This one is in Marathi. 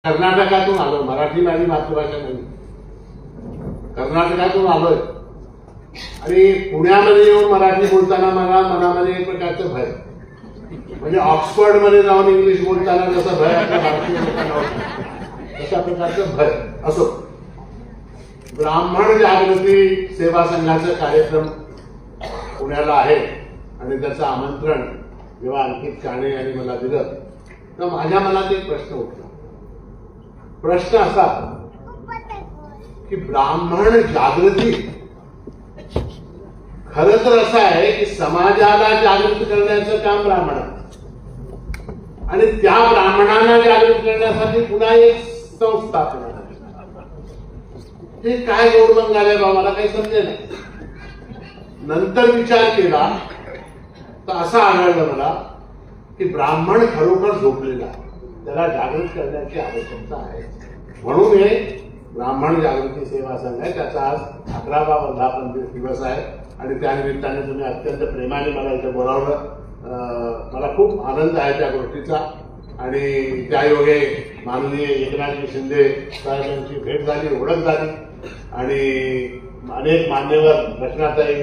कर्नाटकातून आलो, मराठी माझी मातृभाषा नाही, कर्नाटकातून आलोय आणि पुण्यामध्ये येऊन मराठी बोलताना मला मनामध्ये एक प्रकारचं भय, म्हणजे ऑक्सफर्डमध्ये जाऊन इंग्लिश बोलताना जसं भय आपल्या भारतीय लोकांना होतं तशा प्रकारचं भय असो. ब्राह्मण जागृती सेवा संघाचा कार्यक्रम पुण्याला आहे आणि त्याचं आमंत्रण जेव्हा अंकित काणे यांनी मला दिलं तर माझ्या मनात एक प्रश्न उठला. प्रश्न असा की ब्राह्मण जागृती खरं तर असं आहे की समाजाला जागृत करण्याचं काम ब्राह्मणाचं आणि त्या ब्राह्मणांना जागृत करण्यासाठी पुन्हा एक संस्था आपल्याला. हे काय गोडमंग आलंय बा, मला काही समजे नाही. नंतर विचार केला तर असं आढळलं मला की ब्राह्मण खरोखर झोपलेला आहे, त्याला जागृत करण्याची आवश्यकता आहे. म्हणून हे ब्राह्मण जागृती सेवा संघ आहे. त्याचा आज 11वा वर्धापन दिवस आहे आणि त्यानिमित्ताने तुम्ही अत्यंत प्रेमाने मला इथे बोलावलं. मला खूप आनंद आहे त्या गोष्टीचा आणि त्यायोगे माननीय एकनाथजी शिंदे साहेबांची भेट झाली, ओळख झाली आणि अनेक मान्यवर रचनाताई